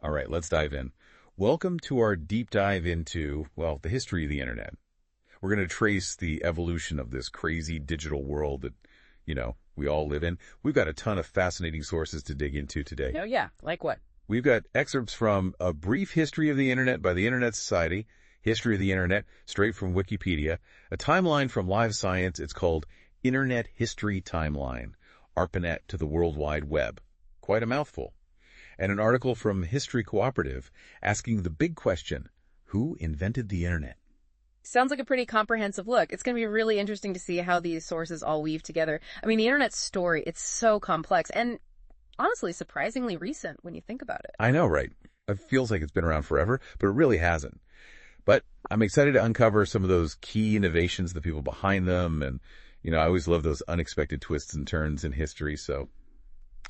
All right, let's dive in. Welcome to our deep dive into, well, the history of the internet. We're going to trace the evolution of this crazy digital world that, we all live in. We've got a ton of fascinating sources to dig into today. Oh, yeah. Like what? We've got excerpts from A Brief History of the Internet by the Internet Society, History of the Internet, straight from Wikipedia, a timeline from Live Science. It's called Internet History Timeline, ARPANET to the World Wide Web. Quite a mouthful. And an article from History Cooperative asking the big question, who invented the internet? Sounds like a pretty comprehensive look. It's going to be really interesting to see how these sources all weave together. I mean, the internet story, it's so complex and honestly surprisingly recent when you think about it. I know, right? It feels like it's been around forever, but it really hasn't. But I'm excited to uncover some of those key innovations, the people behind them, and, I always love those unexpected twists and turns in history, so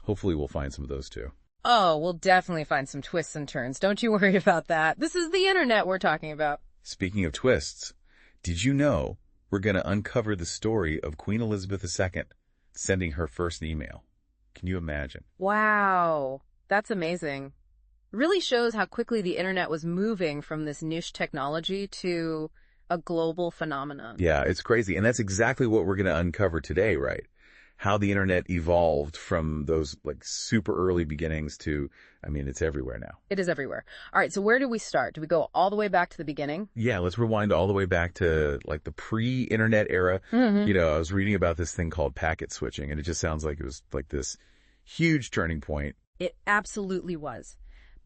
hopefully we'll find some of those too. Oh, we'll definitely find some twists and turns. Don't you worry about that. This is the internet we're talking about. Speaking of twists, did you know we're going to uncover the story of Queen Elizabeth II sending her first email? Can you imagine? Wow. That's amazing. Really shows how quickly the internet was moving from this niche technology to a global phenomenon. Yeah, it's crazy. And that's exactly what we're going to uncover today, right? How the internet evolved from those super early beginnings to, it's everywhere now. It is everywhere. All right, so where do we start? Do we go all the way back to the beginning? Yeah, let's rewind all the way back to the pre-internet era. Mm-hmm. I was reading about this thing called packet switching, and it just sounds like it was this huge turning point. It absolutely was.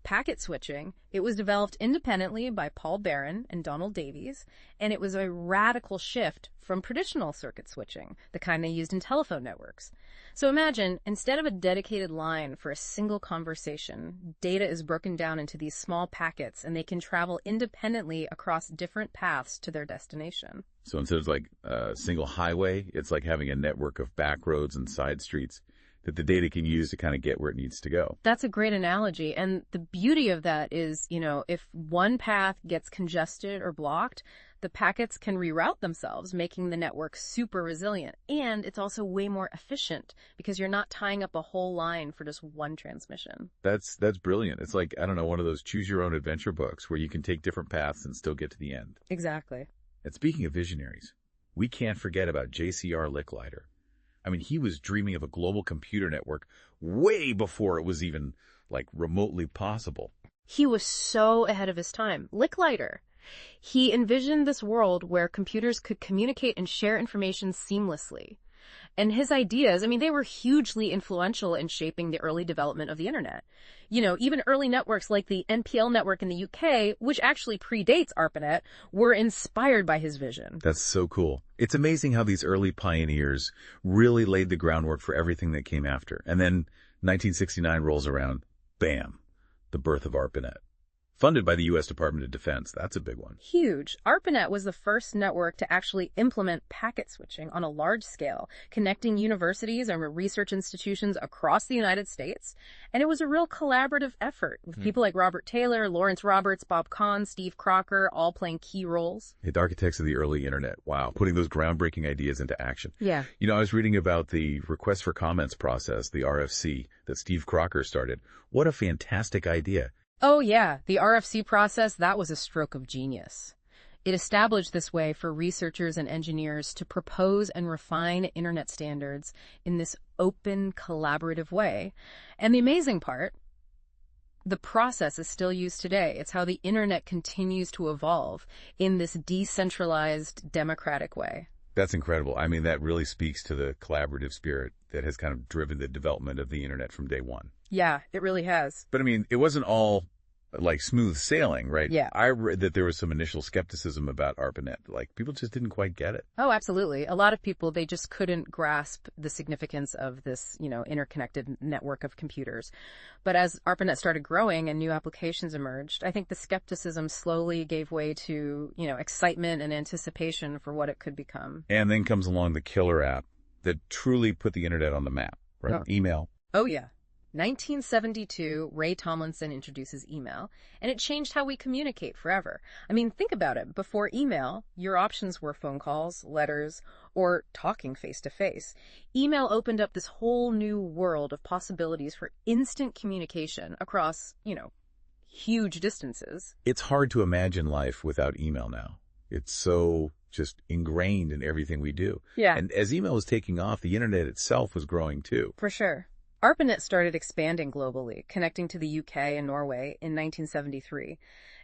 Packet switching, it was developed independently by Paul Barron and Donald Davies, and it was a radical shift from traditional circuit switching, the kind they used in telephone networks. So imagine, instead of a dedicated line for a single conversation, data is broken down into these small packets, and they can travel independently across different paths to their destination. So instead of a single highway, it's like having a network of back roads and side streets that the data can use to kind of get where it needs to go. That's a great analogy. And the beauty of that is, if one path gets congested or blocked, the packets can reroute themselves, making the network super resilient. And it's also way more efficient because you're not tying up a whole line for just one transmission. That's brilliant. It's like, I don't know, one of those choose your own adventure books where you can take different paths and still get to the end. Exactly. And speaking of visionaries, we can't forget about JCR Licklider. He was dreaming of a global computer network way before it was even, remotely possible. He was so ahead of his time. Licklider. He envisioned this world where computers could communicate and share information seamlessly. And his ideas, they were hugely influential in shaping the early development of the internet. Even early networks like the NPL network in the UK, which actually predates ARPANET, were inspired by his vision. That's so cool. It's amazing how these early pioneers really laid the groundwork for everything that came after. And then 1969 rolls around, bam, the birth of ARPANET. Funded by the U.S. Department of Defense. That's a big one. Huge. ARPANET was the first network to actually implement packet switching on a large scale, connecting universities and research institutions across the United States. And it was a real collaborative effort with people like Robert Taylor, Lawrence Roberts, Bob Kahn, Steve Crocker, all playing key roles. The architects of the early internet. Wow. Putting those groundbreaking ideas into action. Yeah. I was reading about the request for comments process, the RFC, that Steve Crocker started. What a fantastic idea. Oh yeah, the RFC process, that was a stroke of genius. It established this way for researchers and engineers to propose and refine internet standards in this open, collaborative way. And the amazing part, the process is still used today. It's how the internet continues to evolve in this decentralized, democratic way. That's incredible. That really speaks to the collaborative spirit that has kind of driven the development of the internet from day one. Yeah, it really has. But it wasn't all smooth sailing, right? Yeah. I read that there was some initial skepticism about ARPANET. People just didn't quite get it. Oh, absolutely. A lot of people, they just couldn't grasp the significance of this, interconnected network of computers. But as ARPANET started growing and new applications emerged, I think the skepticism slowly gave way to, excitement and anticipation for what it could become. And then comes along the killer app that truly put the internet on the map, right? Oh. Email. Oh, yeah. 1972, Ray Tomlinson introduces email, and it changed how we communicate forever. Think about it. Before email, your options were phone calls, letters, or talking face-to-face. Email opened up this whole new world of possibilities for instant communication across, huge distances. It's hard to imagine life without email now. It's so just ingrained in everything we do. Yeah. And as email was taking off, the internet itself was growing too. For sure. ARPANET started expanding globally, connecting to the UK and Norway in 1973.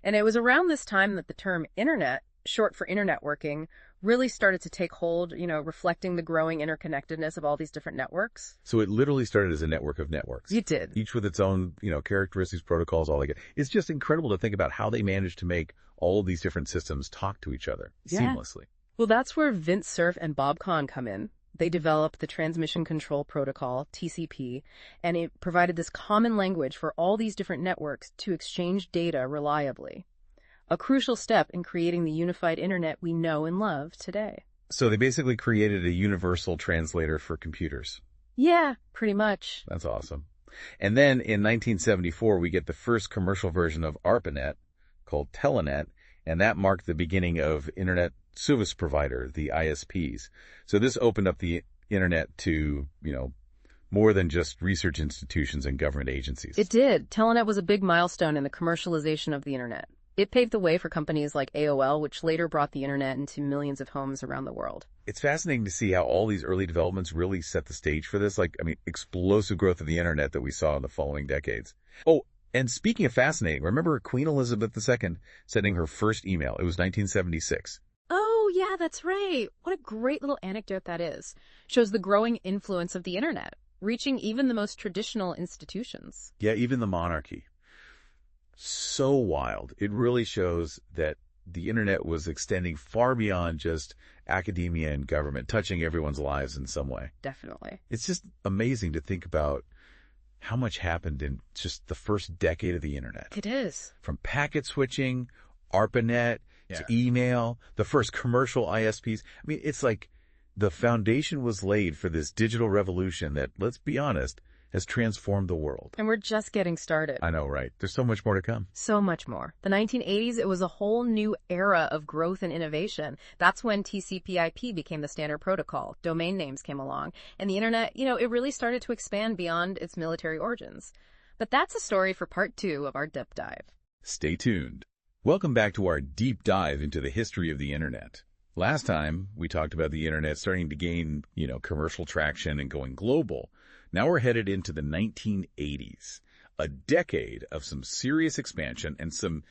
And it was around this time that the term Internet, short for internet working, really started to take hold, reflecting the growing interconnectedness of all these different networks. So it literally started as a network of networks. It did. Each with its own, characteristics, protocols, all like it. It's just incredible to think about how they managed to make all of these different systems talk to each other seamlessly. Well, that's where Vint Cerf and Bob Kahn come in. They developed the Transmission Control Protocol, TCP, and it provided this common language for all these different networks to exchange data reliably. A crucial step in creating the unified internet we know and love today. So they basically created a universal translator for computers. Yeah, pretty much. That's awesome. And then in 1974, we get the first commercial version of ARPANET called Telenet, and that marked the beginning of Internet Service Provider, the ISPs. So this opened up the internet to, more than just research institutions and government agencies. It did. Telenet was a big milestone in the commercialization of the internet. It paved the way for companies like AOL, which later brought the internet into millions of homes around the world. It's fascinating to see how all these early developments really set the stage for this, explosive growth of the internet that we saw in the following decades. Oh, and speaking of fascinating, remember Queen Elizabeth II sending her first email? It was 1976. Oh, yeah, that's right. What a great little anecdote that is. Shows the growing influence of the internet, reaching even the most traditional institutions. Yeah, even the monarchy. So wild. It really shows that the internet was extending far beyond just academia and government, touching everyone's lives in some way. Definitely. It's just amazing to think about how much happened in just the first decade of the internet. It is. From packet switching, ARPANET, to email, the first commercial ISPs. It's like the foundation was laid for this digital revolution that, let's be honest, has transformed the world. And we're just getting started. I know, right? There's so much more to come. So much more. The 1980s, it was a whole new era of growth and innovation. That's when TCP/IP became the standard protocol. Domain names came along. And the internet, it really started to expand beyond its military origins. But that's a story for part 2 of our deep dive. Stay tuned. Welcome back to our deep dive into the history of the internet. Last time, we talked about the internet starting to gain, commercial traction and going global. Now we're headed into the 1980s, a decade of some serious expansion and some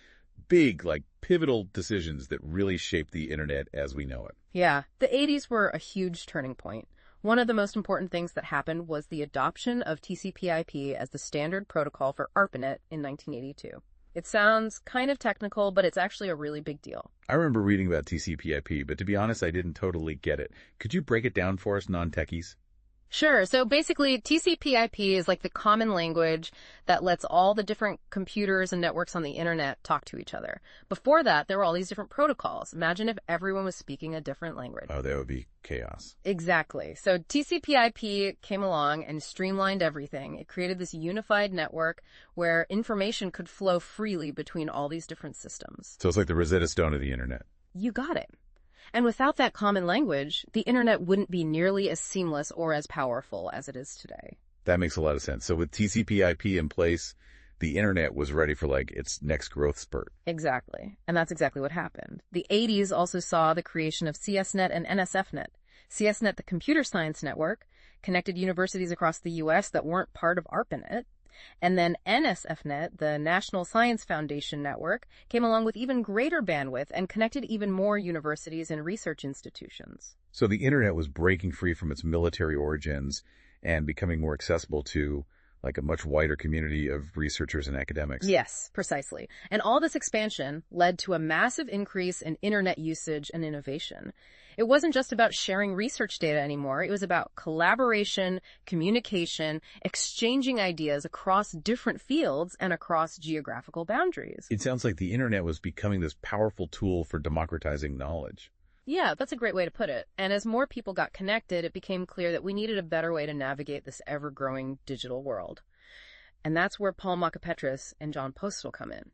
big, pivotal decisions that really shaped the internet as we know it. Yeah, the 80s were a huge turning point. One of the most important things that happened was the adoption of TCP/IP as the standard protocol for ARPANET in 1982. It sounds kind of technical, but it's actually a really big deal. I remember reading about TCP/IP, but to be honest, I didn't totally get it. Could you break it down for us non-techies? Sure. So basically, TCP/IP is like the common language that lets all the different computers and networks on the internet talk to each other. Before that, there were all these different protocols. Imagine if everyone was speaking a different language. Oh, that would be chaos. Exactly. So TCP/IP came along and streamlined everything. It created this unified network where information could flow freely between all these different systems. So it's like the Rosetta Stone of the internet. You got it. And without that common language, the internet wouldn't be nearly as seamless or as powerful as it is today. That makes a lot of sense. So with TCP/IP in place, the internet was ready for its next growth spurt. Exactly. And that's exactly what happened. The 80s also saw the creation of CSNet and NSFNet. CSNet, the computer science network, connected universities across the U.S. that weren't part of ARPANET. And then NSFNet, the National Science Foundation network, came along with even greater bandwidth and connected even more universities and research institutions. So the internet was breaking free from its military origins and becoming more accessible to a much wider community of researchers and academics. Yes, precisely. And all this expansion led to a massive increase in internet usage and innovation. It wasn't just about sharing research data anymore. It was about collaboration, communication, exchanging ideas across different fields and across geographical boundaries. It sounds like the internet was becoming this powerful tool for democratizing knowledge. Yeah, that's a great way to put it. And as more people got connected, it became clear that we needed a better way to navigate this ever-growing digital world. And that's where Paul Mockapetris and Jon Postel come in.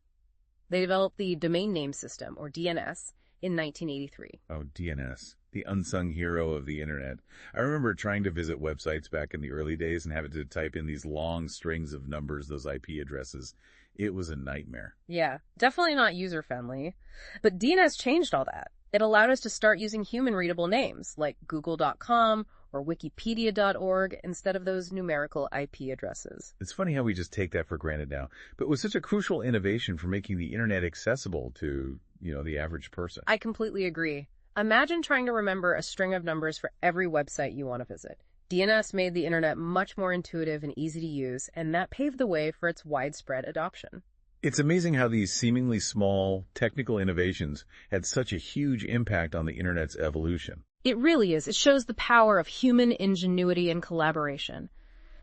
They developed the Domain Name System, or DNS, in 1983. Oh, DNS, the unsung hero of the internet. I remember trying to visit websites back in the early days and having to type in these long strings of numbers, those IP addresses. It was a nightmare. Yeah, definitely not user-friendly. But DNS changed all that. It allowed us to start using human-readable names like google.com or wikipedia.org instead of those numerical IP addresses. It's funny how we just take that for granted now, but it was such a crucial innovation for making the internet accessible to, the average person. I completely agree. Imagine trying to remember a string of numbers for every website you want to visit. DNS made the internet much more intuitive and easy to use, and that paved the way for its widespread adoption. It's amazing how these seemingly small technical innovations had such a huge impact on the internet's evolution. It really is. It shows the power of human ingenuity and collaboration.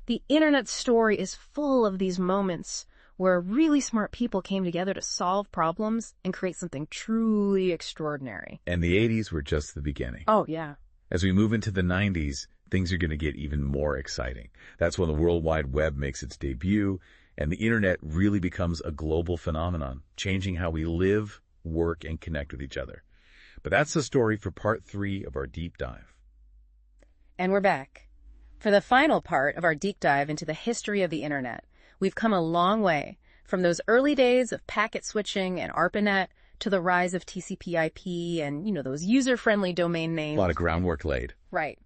The internet story is full of these moments where really smart people came together to solve problems and create something truly extraordinary. And the 80s were just the beginning. Oh, yeah. As we move into the 90s, things are going to get even more exciting. That's when the World Wide Web makes its debut, and the internet really becomes a global phenomenon, changing how we live, work, and connect with each other. But that's the story for part 3 of our deep dive. And we're back. For the final part of our deep dive into the history of the internet, we've come a long way from those early days of packet switching and ARPANET to the rise of TCP/IP and, those user-friendly domain names. A lot of groundwork laid. Right.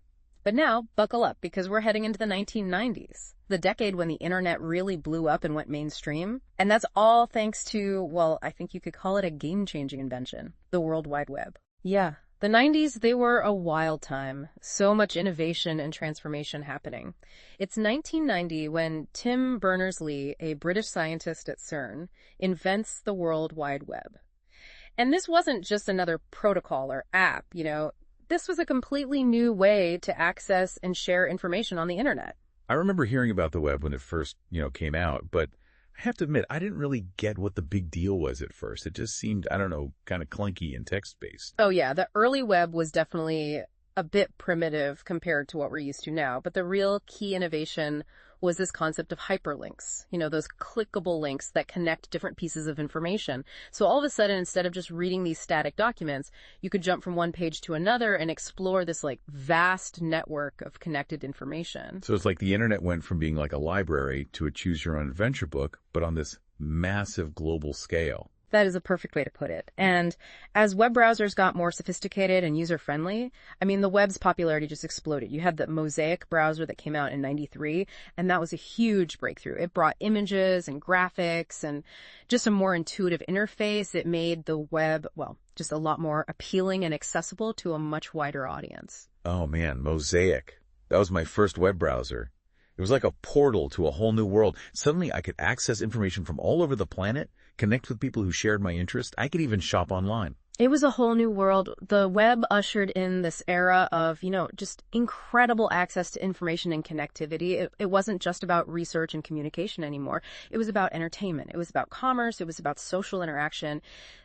But now, buckle up, because we're heading into the 1990s, the decade when the internet really blew up and went mainstream. And that's all thanks to, well, I think you could call it a game-changing invention, the World Wide Web. Yeah, the 90s, they were a wild time. So much innovation and transformation happening. It's 1990 when Tim Berners-Lee, a British scientist at CERN, invents the World Wide Web. And this wasn't just another protocol or app, This was a completely new way to access and share information on the internet. I remember hearing about the web when it first, came out, but I have to admit, I didn't really get what the big deal was at first. It just seemed, kind of clunky and text-based. Oh yeah, the early web was definitely a bit primitive compared to what we're used to now, but the real key innovation was this concept of hyperlinks, those clickable links that connect different pieces of information. So all of a sudden, instead of just reading these static documents, you could jump from one page to another and explore this vast network of connected information. So it's like the internet went from being like a library to a choose-your-own-adventure book, but on this massive global scale. That is a perfect way to put it. And as web browsers got more sophisticated and user-friendly, the web's popularity just exploded. You had the Mosaic browser that came out in 93, and that was a huge breakthrough. It brought images and graphics and just a more intuitive interface. It made the web, just a lot more appealing and accessible to a much wider audience. Oh man, Mosaic. That was my first web browser. It was like a portal to a whole new world. Suddenly I could access information from all over the planet, connect with people who shared my interest. I could even shop online. It was a whole new world. The web ushered in this era of, just incredible access to information and connectivity. It wasn't just about research and communication anymore. It was about entertainment. It was about commerce. It was about social interaction.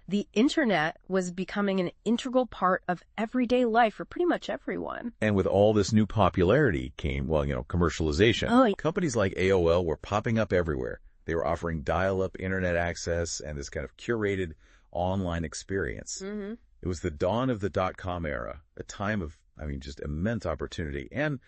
The internet was becoming an integral part of everyday life for pretty much everyone. And with all this new popularity came, commercialization. Oh, yeah. Companies like AOL were popping up everywhere. They were offering dial-up internet access and this kind of curated online experience. Mm-hmm. It was the dawn of the dot-com era, a time of, just immense opportunity and,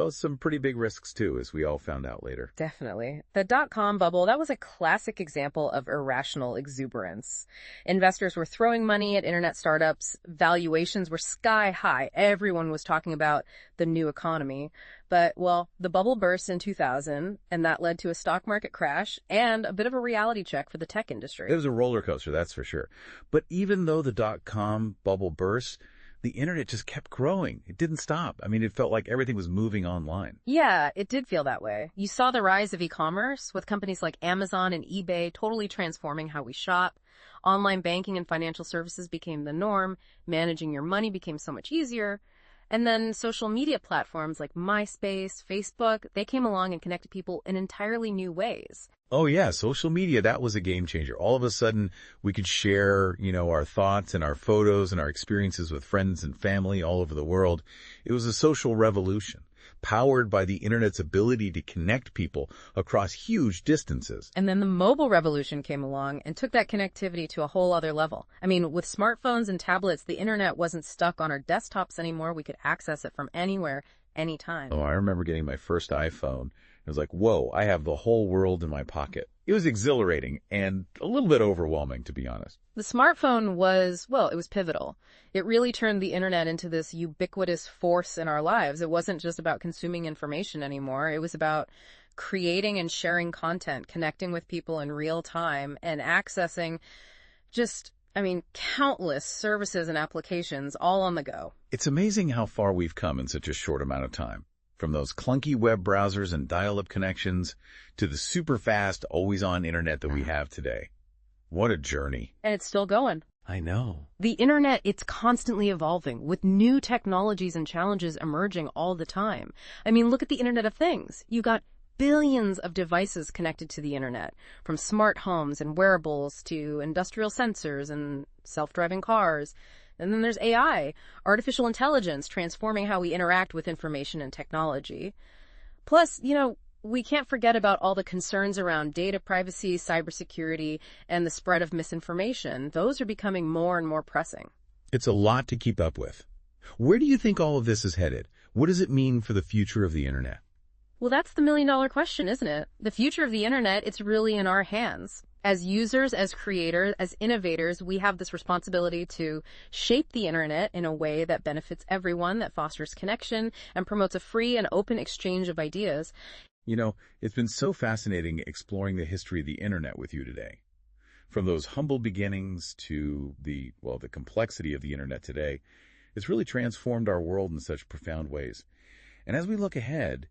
some pretty big risks too, as we all found out later. Definitely. The dot-com bubble, that was a classic example of irrational exuberance. Investors were throwing money at internet startups. Valuations were sky high. Everyone was talking about the new economy. But, the bubble burst in 2000, and that led to a stock market crash and a bit of a reality check for the tech industry. It was a roller coaster, that's for sure. But even though the dot-com bubble burst, the internet just kept growing. It didn't stop. It felt like everything was moving online. Yeah, it did feel that way. You saw the rise of e-commerce with companies like Amazon and eBay totally transforming how we shop. Online banking and financial services became the norm. Managing your money became so much easier. And then social media platforms like MySpace, Facebook, they came along and connected people in entirely new ways. Oh yeah, social media, that was a game changer. All of a sudden, we could share, our thoughts and our photos and our experiences with friends and family all over the world. It was a social revolution, powered by the internet's ability to connect people across huge distances. And then the mobile revolution came along and took that connectivity to a whole other level. With smartphones and tablets, the internet wasn't stuck on our desktops anymore. We could access it from anywhere, anytime. Oh, I remember getting my first iPhone, It was like, whoa, I have the whole world in my pocket. It was exhilarating and a little bit overwhelming, to be honest. The smartphone was, well, it was pivotal. It really turned the internet into this ubiquitous force in our lives. It wasn't just about consuming information anymore. It was about creating and sharing content, connecting with people in real time, and accessing countless services and applications all on the go. It's amazing how far we've come in such a short amount of time. From those clunky web browsers and dial-up connections to the super fast, always-on internet that we have today. What a journey. And it's still going. I know. The internet, it's constantly evolving with new technologies and challenges emerging all the time. I mean, look at the Internet of Things. You got billions of devices connected to the internet, from smart homes and wearables to industrial sensors and self-driving cars. And then there's AI, artificial intelligence, transforming how we interact with information and technology. Plus, we can't forget about all the concerns around data privacy, cybersecurity, and the spread of misinformation. Those are becoming more and more pressing. It's a lot to keep up with. Where do you think all of this is headed? What does it mean for the future of the internet? Well, that's the million-dollar question, isn't it? The future of the internet, it's really in our hands. As users, as creators, as innovators, we have this responsibility to shape the internet in a way that benefits everyone, that fosters connection, and promotes a free and open exchange of ideas. It's been so fascinating exploring the history of the internet with you today. From those humble beginnings to the complexity of the internet today, it's really transformed our world in such profound ways. And as we look ahead,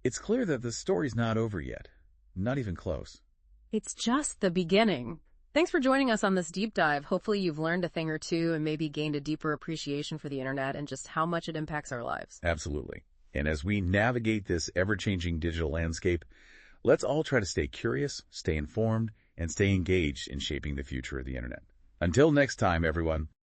it's clear that the story's not over yet. Not even close. It's just the beginning. Thanks for joining us on this deep dive. Hopefully you've learned a thing or two and maybe gained a deeper appreciation for the internet and just how much it impacts our lives. Absolutely. And as we navigate this ever-changing digital landscape, let's all try to stay curious, stay informed, and stay engaged in shaping the future of the internet. Until next time, everyone.